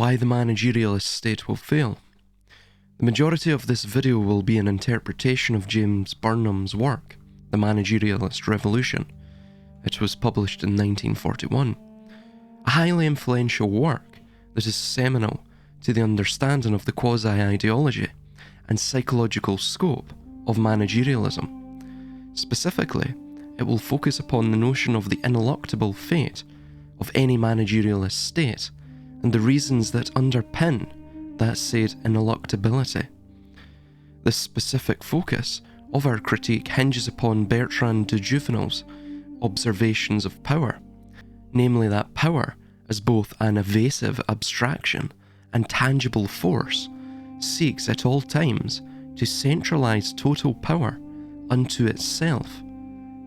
why the managerialist state will fail. The majority of this video will be an interpretation of James Burnham's work, The Managerialist Revolution. It was published in 1941. A highly influential work that is seminal to the understanding of the quasi-ideology and psychological scope of managerialism. Specifically, it will focus upon the notion of the ineluctable fate of any managerialist state and the reasons that underpin that said ineluctability. This specific focus of our critique hinges upon Bertrand de Jouvenel's observations of power, namely that power, as both an evasive abstraction and tangible force, seeks at all times to centralise total power unto itself,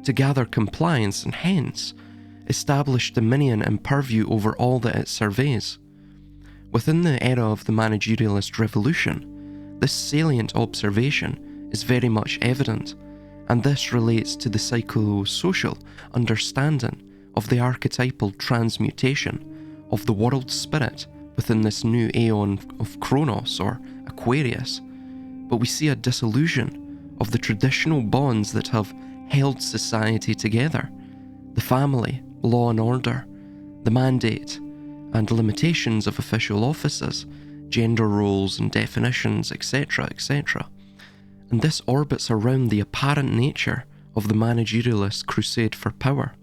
to gather compliance and hence establish dominion and purview over all that it surveys. Within the era of the managerialist revolution, this salient observation is very much evident, and this relates to the psychosocial understanding of the archetypal transmutation of the world spirit within this new aeon of Chronos or Aquarius. But we see a dissolution of the traditional bonds that have held society together: the family, law and order, the mandate and limitations of official offices, gender roles and definitions, etc., etc. And this orbits around the apparent nature of the managerialist crusade for power.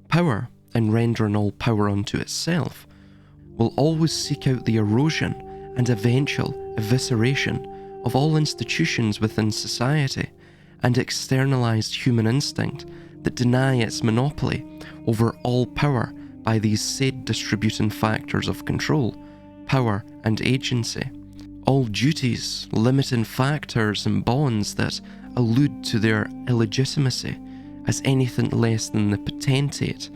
Power, in rendering all power unto itself, will always seek out the erosion and eventual evisceration of all institutions within society and externalized human instinct that deny its monopoly over all power by these said distributing factors of control, power and agency. All duties, limiting factors and bonds that allude to their illegitimacy as anything less than the potentate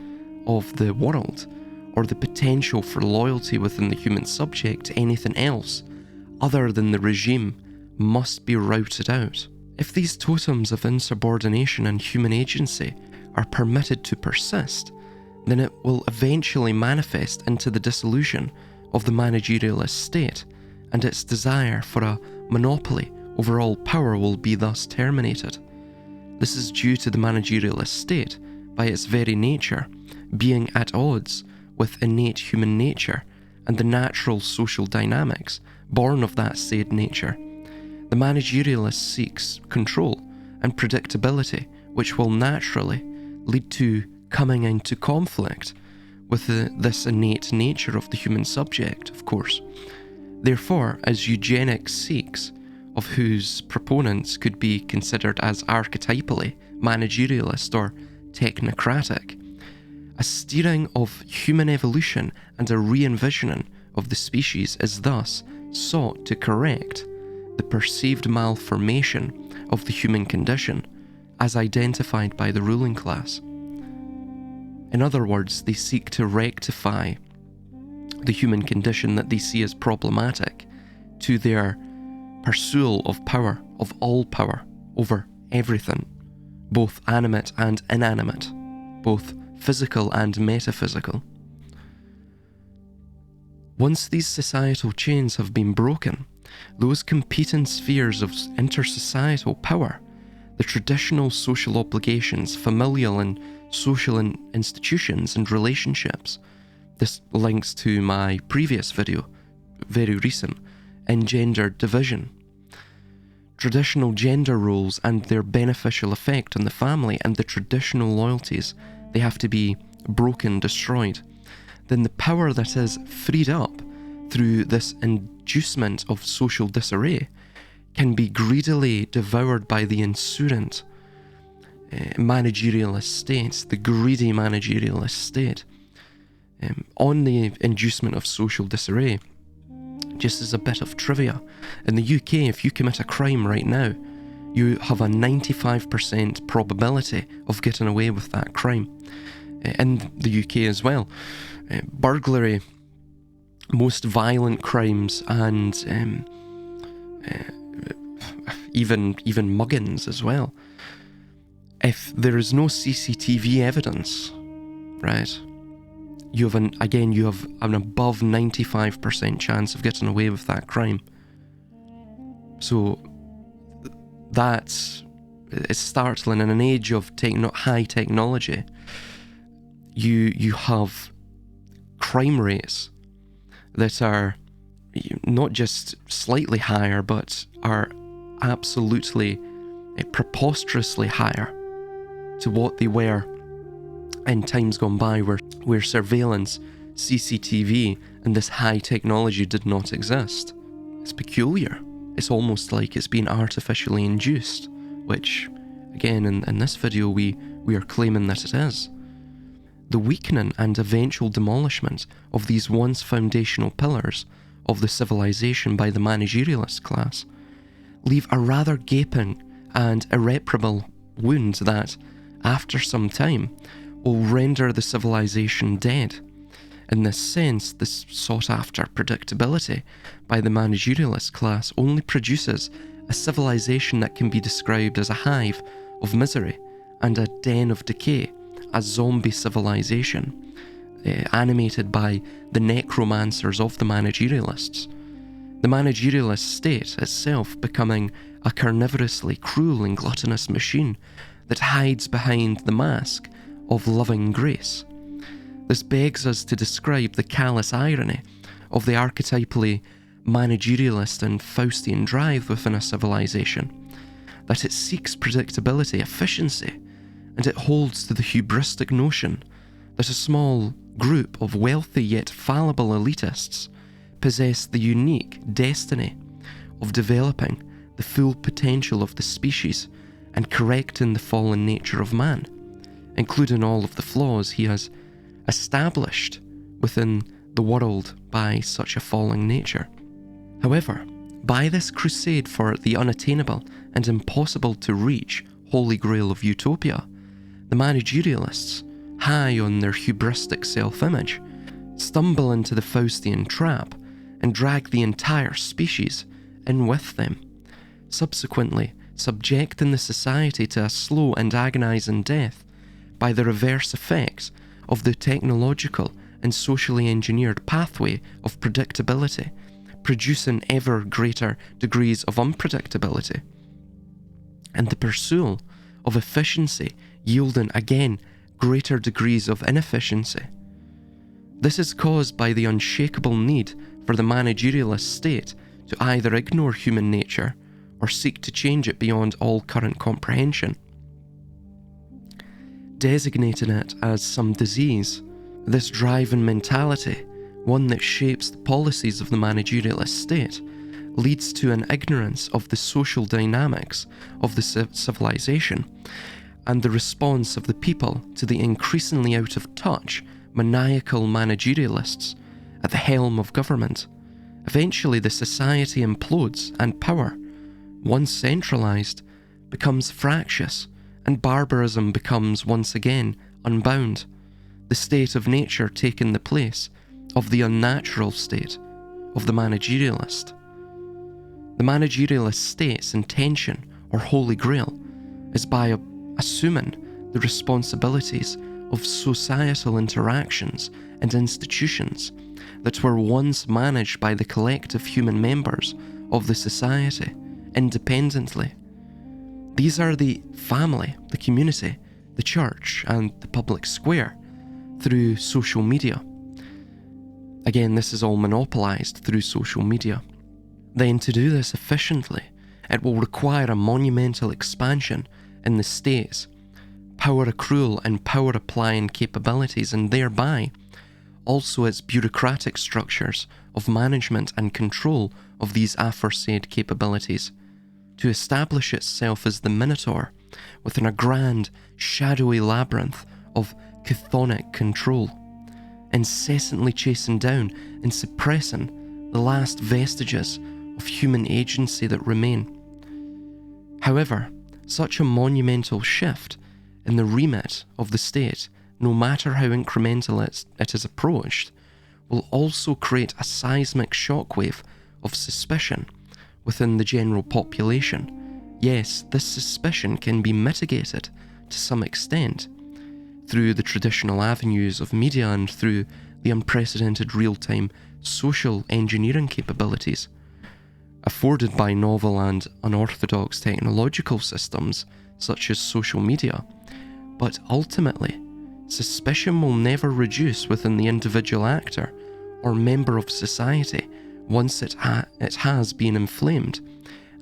of the world, or the potential for loyalty within the human subject to anything else other than the regime, must be routed out. If these totems of insubordination and human agency are permitted to persist, then it will eventually manifest into the dissolution of the managerialist state, and its desire for a monopoly over all power will be thus terminated. This is due to the managerialist state, by its very nature, being at odds with innate human nature and the natural social dynamics born of that said nature. The managerialist seeks control and predictability, which will naturally lead to coming into conflict with this innate nature of the human subject, of course. Therefore, as eugenics seeks, of whose proponents could be considered as archetypally managerialist or technocratic, a steering of human evolution and a re-envisioning of the species is thus sought to correct the perceived malformation of the human condition as identified by the ruling class. In other words, they seek to rectify the human condition that they see as problematic to their pursuit of power, of all power, over everything, both animate and inanimate, both physical and metaphysical. Once these societal chains have been broken, those competing spheres of intersocietal power, the traditional social obligations, familial and social institutions and relationships, this links to my previous video, very recent, engendered division. Traditional gender roles and their beneficial effect on the family and the traditional loyalties, they have to be broken, destroyed. Then the power that is freed up through this inducement of social disarray can be greedily devoured by the insurgent managerialist state, the greedy managerialist state. On the inducement of social disarray, just as a bit of trivia, in the UK, if you commit a crime right now, you have a 95% probability of getting away with that crime. In the UK as well, burglary, most violent crimes, and even muggings as well. If there is no CCTV evidence, right, you have an above 95% chance of getting away with that crime. So it's startling. In an age of high technology, you have crime rates that are not just slightly higher, but are absolutely preposterously higher to what they were in times gone by, where surveillance, CCTV, and this high technology did not exist. It's peculiar. It's almost like it's been artificially induced, which, again, in this video, we are claiming that it is. The weakening and eventual demolishment of these once foundational pillars of the civilization by the managerialist class leave a rather gaping and irreparable wound that, after some time, will render the civilization dead. In this sense, this sought-after predictability by the managerialist class only produces a civilization that can be described as a hive of misery and a den of decay, a zombie civilization, animated by the necromancers of the managerialists. The managerialist state itself becoming a carnivorously cruel and gluttonous machine that hides behind the mask of loving grace. This begs us to describe the callous irony of the archetypally managerialist and Faustian drive within a civilization, that it seeks predictability, efficiency, and it holds to the hubristic notion that a small group of wealthy yet fallible elitists possess the unique destiny of developing the full potential of the species and correcting the fallen nature of man, including all of the flaws he has established within the world by such a falling nature. However, by this crusade for the unattainable and impossible to reach holy grail of utopia, the managerialists, high on their hubristic self-image, stumble into the Faustian trap and drag the entire species in with them, subsequently subjecting the society to a slow and agonizing death by the reverse effects of the technological and socially engineered pathway of predictability, producing ever greater degrees of unpredictability, and the pursuit of efficiency yielding again greater degrees of inefficiency. This is caused by the unshakable need for the managerialist state to either ignore human nature or seek to change it beyond all current comprehension. Designating it as some disease, this driving mentality, one that shapes the policies of the managerialist state, leads to an ignorance of the social dynamics of the civilization and the response of the people to the increasingly out of touch, maniacal managerialists at the helm of government. Eventually the society implodes and power, once centralised, becomes fractious, and barbarism becomes once again unbound, the state of nature taking the place of the unnatural state of the managerialist. The managerialist state's intention, or holy grail, is by assuming the responsibilities of societal interactions and institutions that were once managed by the collective human members of the society independently. These are the family, the community, the church, and the public square through social media. Again, this is all monopolised through social media. Then to do this efficiently, it will require a monumental expansion in the state's power accrual and power applying capabilities, and thereby also its bureaucratic structures of management and control of these aforesaid capabilities, to establish itself as the Minotaur within a grand, shadowy labyrinth of chthonic control, incessantly chasing down and suppressing the last vestiges of human agency that remain. However, such a monumental shift in the remit of the state, no matter how incremental it is approached, will also create a seismic shockwave of suspicion within the general population. Yes, this suspicion can be mitigated to some extent through the traditional avenues of media and through the unprecedented real-time social engineering capabilities afforded by novel and unorthodox technological systems such as social media. But ultimately, suspicion will never reduce within the individual actor or member of society once it has been inflamed,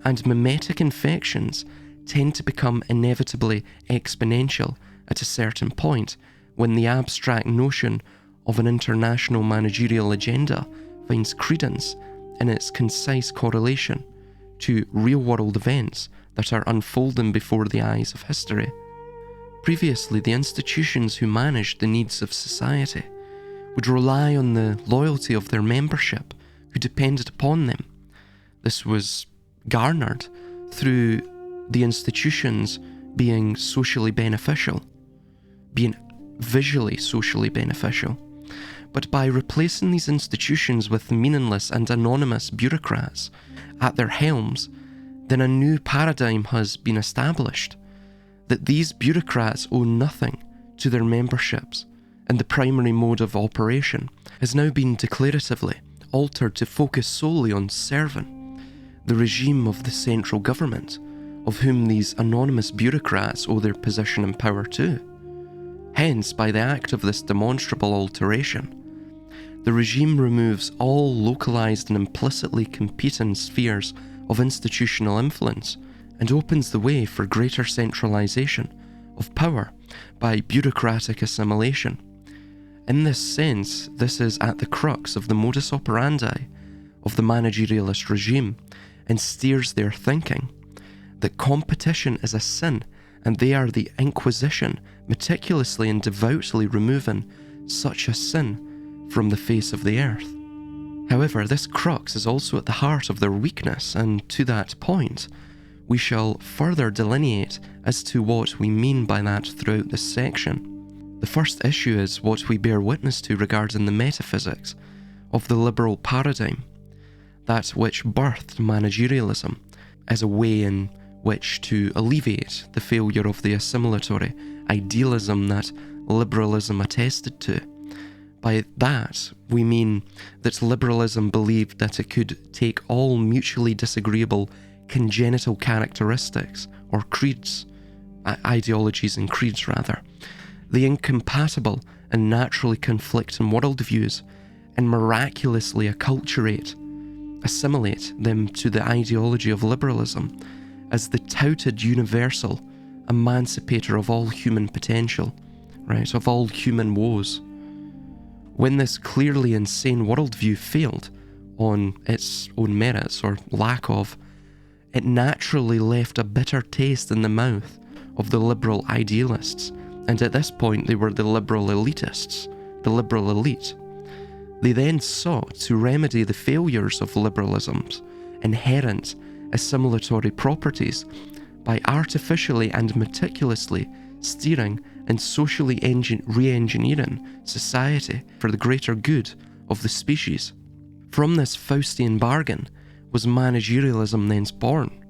and mimetic infections tend to become inevitably exponential at a certain point when the abstract notion of an international managerial agenda finds credence in its concise correlation to real-world events that are unfolding before the eyes of history. Previously, the institutions who managed the needs of society would rely on the loyalty of their membership who depended upon them. This was garnered through the institutions being socially beneficial, being visually socially beneficial. But by replacing these institutions with meaningless and anonymous bureaucrats at their helms, then a new paradigm has been established, that these bureaucrats owe nothing to their memberships, and the primary mode of operation has now been declaratively altered to focus solely on serving the regime of the central government, of whom these anonymous bureaucrats owe their position and power to. Hence, by the act of this demonstrable alteration, the regime removes all localized and implicitly competing spheres of institutional influence and opens the way for greater centralization of power by bureaucratic assimilation. In this sense, this is at the crux of the modus operandi of the managerialist regime and steers their thinking that competition is a sin, and they are the Inquisition meticulously and devoutly removing such a sin from the face of the earth. However, this crux is also at the heart of their weakness, and to that point, we shall further delineate as to what we mean by that throughout this section. The first issue is what we bear witness to regarding the metaphysics of the liberal paradigm, that which birthed managerialism as a way in which to alleviate the failure of the assimilatory idealism that liberalism attested to. By that, we mean that liberalism believed that it could take all mutually disagreeable congenital characteristics, or creeds, ideologies and creeds rather, the incompatible and naturally conflicting worldviews, and miraculously assimilate them to the ideology of liberalism as the touted universal emancipator of all human potential, right, of all human woes. When this clearly insane worldview failed on its own merits or lack of, it naturally left a bitter taste in the mouth of the liberal idealists, and at this point they were the liberal elitists, the liberal elite. They then sought to remedy the failures of liberalism's inherent assimilatory properties by artificially and meticulously steering and socially re-engineering society for the greater good of the species. From this Faustian bargain was managerialism thence born.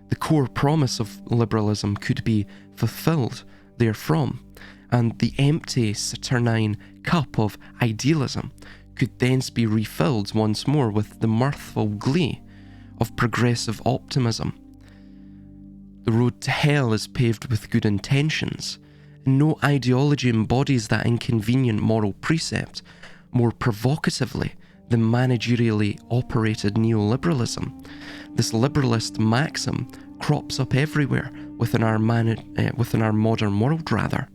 The core promise of liberalism could be fulfilled therefrom, and the empty saturnine cup of idealism could thence be refilled once more with the mirthful glee of progressive optimism. The road to hell is paved with good intentions, and no ideology embodies that inconvenient moral precept more provocatively than managerially operated neoliberalism. This liberalist maxim crops up everywhere within our modern world,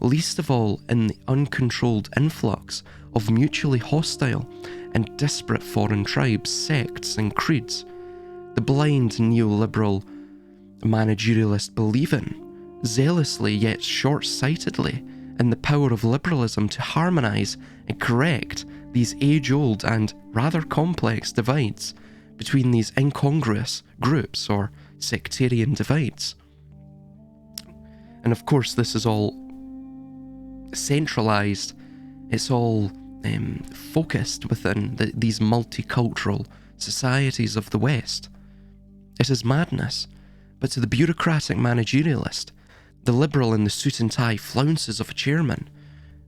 least of all in the uncontrolled influx of mutually hostile and disparate foreign tribes, sects and creeds. The blind neoliberal managerialist believing, zealously yet short-sightedly, in the power of liberalism to harmonise and correct these age-old and rather complex divides between these incongruous groups or sectarian divides. And of course this is all centralised, it's all focused within these multicultural societies of the West. It is madness, but to the bureaucratic managerialist, the liberal in the suit and tie flounces of a chairman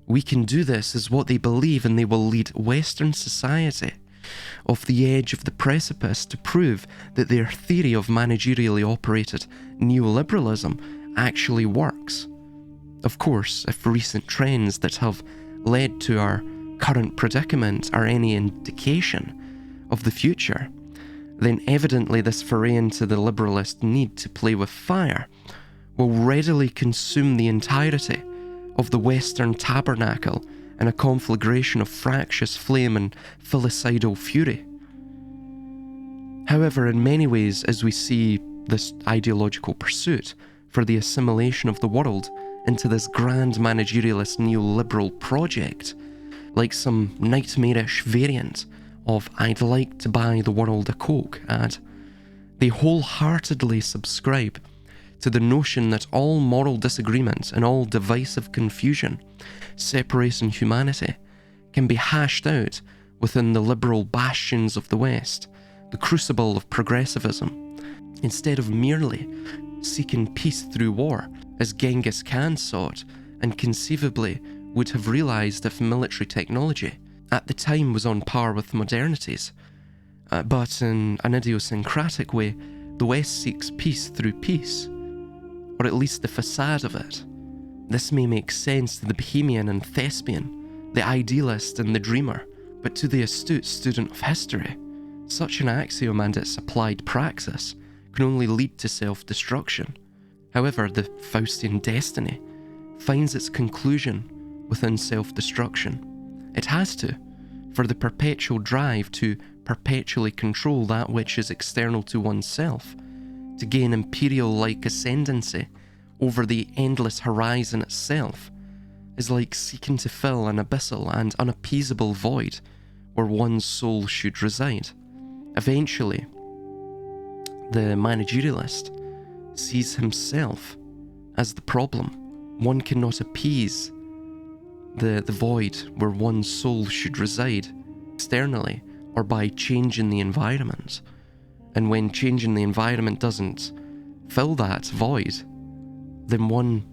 We can do this is what they believe, and they will lead Western society off the edge of the precipice to prove that their theory of managerially operated neoliberalism actually works. Of course, if recent trends that have led to our current predicament are any indication of the future, then evidently this foray into the liberalist need to play with fire will readily consume the entirety of the Western tabernacle in a conflagration of fractious flame and filicidal fury. However, in many ways, as we see this ideological pursuit for the assimilation of the world into this grand managerialist neoliberal project, like some nightmarish variant of "I'd like to buy the world a Coke" ad, they wholeheartedly subscribe to the notion that all moral disagreement and all divisive confusion separating humanity can be hashed out within the liberal bastions of the West, the crucible of progressivism, instead of merely seeking peace through war, as Genghis Khan sought and conceivably would have realised if military technology at the time was on par with modernities. But in an idiosyncratic way, the West seeks peace through peace, or at least the facade of it. This may make sense to the bohemian and thespian, the idealist and the dreamer, but to the astute student of history, such an axiom and its applied praxis can only lead to self-destruction. However, the Faustian destiny finds its conclusion within self-destruction. It has to, for the perpetual drive to perpetually control that which is external to oneself, to gain imperial-like ascendancy over the endless horizon itself, is like seeking to fill an abyssal and unappeasable void where one's soul should reside. Eventually, the managerialist sees himself as the problem. One cannot appease the void where one's soul should reside externally or by changing the environment. And when changing the environment doesn't fill that void, then one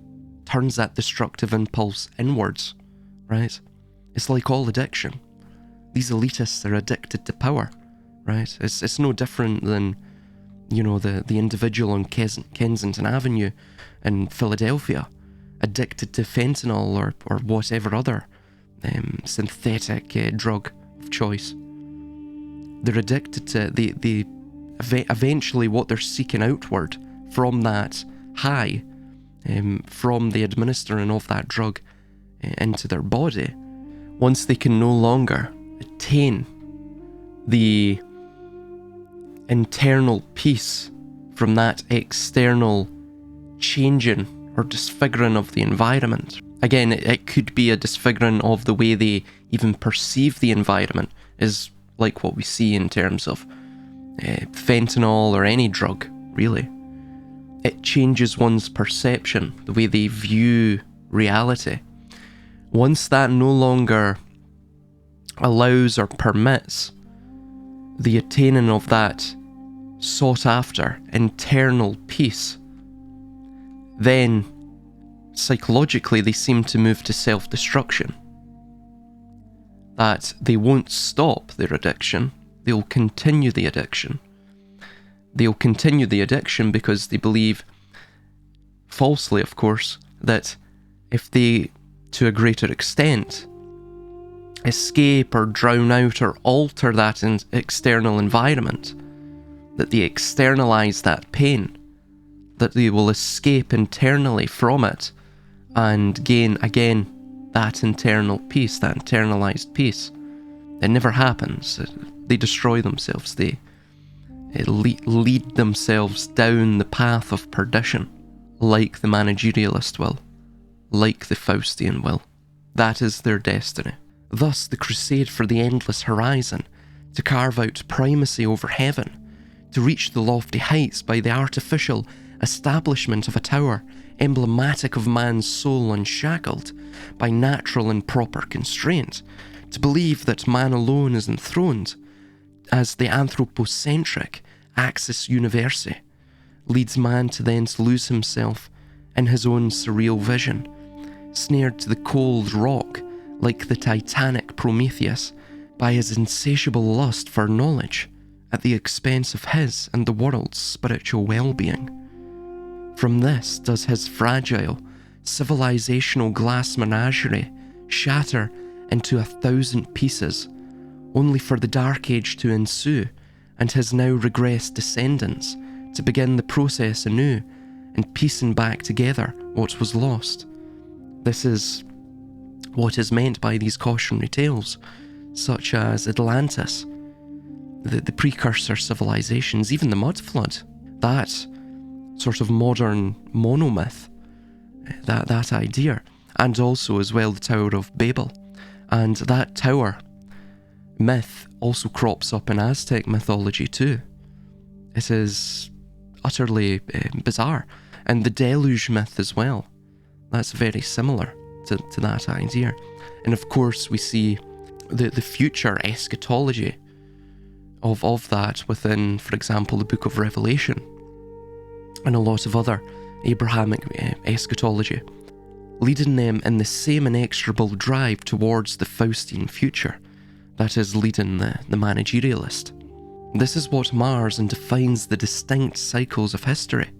turns that destructive impulse inwards, right? It's like all addiction. These elitists are addicted to power, right? It's no different than, you know, the individual on Kensington Avenue in Philadelphia, addicted to fentanyl or whatever other synthetic drug of choice. They're addicted to eventually what they're seeking outward from that high, from the administering of that drug into their body. Once they can no longer attain the internal peace from that external changing or disfiguring of the environment. Again, it could be a disfiguring of the way they even perceive the environment, is like what we see in terms of fentanyl or any drug, really. It changes one's perception, the way they view reality. Once that no longer allows or permits the attaining of that sought after internal peace, then psychologically they seem to move to self-destruction. That they won't stop their addiction, they'll continue the addiction. They'll continue the addiction because they believe, falsely of course, that if they, to a greater extent, escape or drown out or alter that external environment, that they externalize that pain, that they will escape internally from it and gain again that internal peace, that internalized peace. It never happens. They destroy themselves. They lead themselves down the path of perdition, like the managerialist will, like the Faustian will. That is their destiny. Thus, the crusade for the endless horizon, to carve out primacy over heaven, to reach the lofty heights by the artificial establishment of a tower emblematic of man's soul unshackled by natural and proper constraint, to believe that man alone is enthroned as the anthropocentric axis universi, leads man to thence lose himself in his own surreal vision, snared to the cold rock like the Titanic Prometheus by his insatiable lust for knowledge at the expense of his and the world's spiritual well-being. From this does his fragile, civilizational glass menagerie shatter into 1,000 pieces, only for the Dark Age to ensue and his now regressed descendants to begin the process anew and piecing back together what was lost. This is what is meant by these cautionary tales, such as Atlantis, the precursor civilizations, even the mud flood, that sort of modern monomyth, that idea, and also as well the Tower of Babel. And that tower myth also crops up in Aztec mythology too. It is utterly bizarre. And the deluge myth as well, that's very similar to that idea. And of course we see the future eschatology of that within, for example, the Book of Revelation and a lot of other Abrahamic eschatology, leading them in the same inexorable drive towards the Faustian future that is leading the managerialist. This is what mars and defines the distinct cycles of history,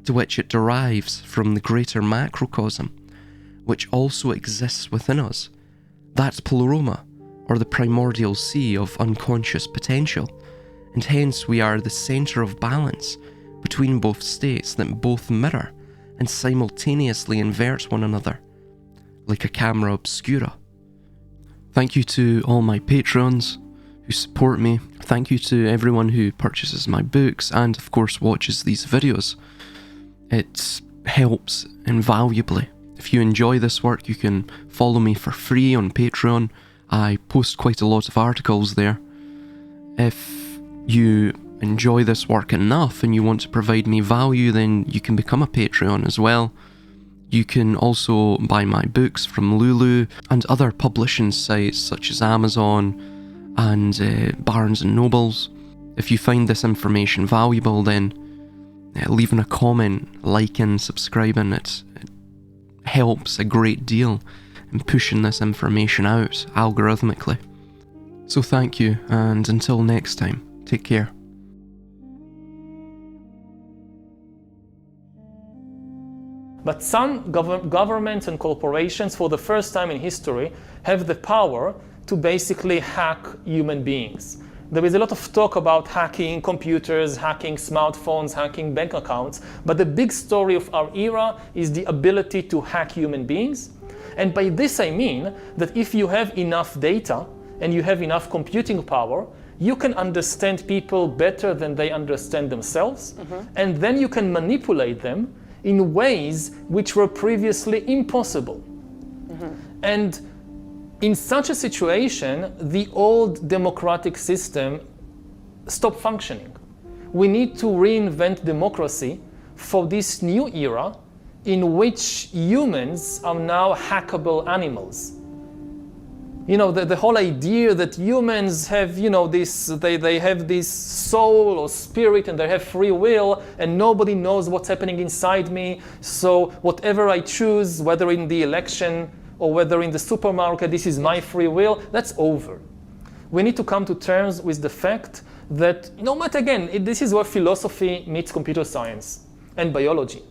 to which it derives from the greater macrocosm, which also exists within us, that pleroma, or the primordial sea of unconscious potential, and hence we are the centre of balance between both states that both mirror and simultaneously invert one another, like a camera obscura. Thank you to all my patrons who support me. Thank you to everyone who purchases my books and of course watches these videos. It helps invaluably. If you enjoy this work, you can follow me for free on Patreon. I post quite a lot of articles there. If you enjoy this work enough and you want to provide me value, then you can become a Patreon as well. You can also buy my books from Lulu and other publishing sites such as Amazon and Barnes & Nobles. If you find this information valuable, then leaving a comment, liking, subscribing, it helps a great deal in pushing this information out algorithmically. So thank you, and until next time, take care. But some governments and corporations, for the first time in history, have the power to basically hack human beings. There is a lot of talk about hacking computers, hacking smartphones, hacking bank accounts, but the big story of our era is the ability to hack human beings. And by this I mean that if you have enough data and you have enough computing power, you can understand people better than they understand themselves, and then you can manipulate them in ways which were previously impossible. And in such a situation, the old democratic system stopped functioning. We need to reinvent democracy for this new era in which humans are now hackable animals. You know, the whole idea that humans have, you know, they have this soul or spirit and they have free will and nobody knows what's happening inside me. So whatever I choose, whether in the election or whether in the supermarket, this is my free will, that's over. We need to come to terms with the fact that, no matter again, this is where philosophy meets computer science and biology.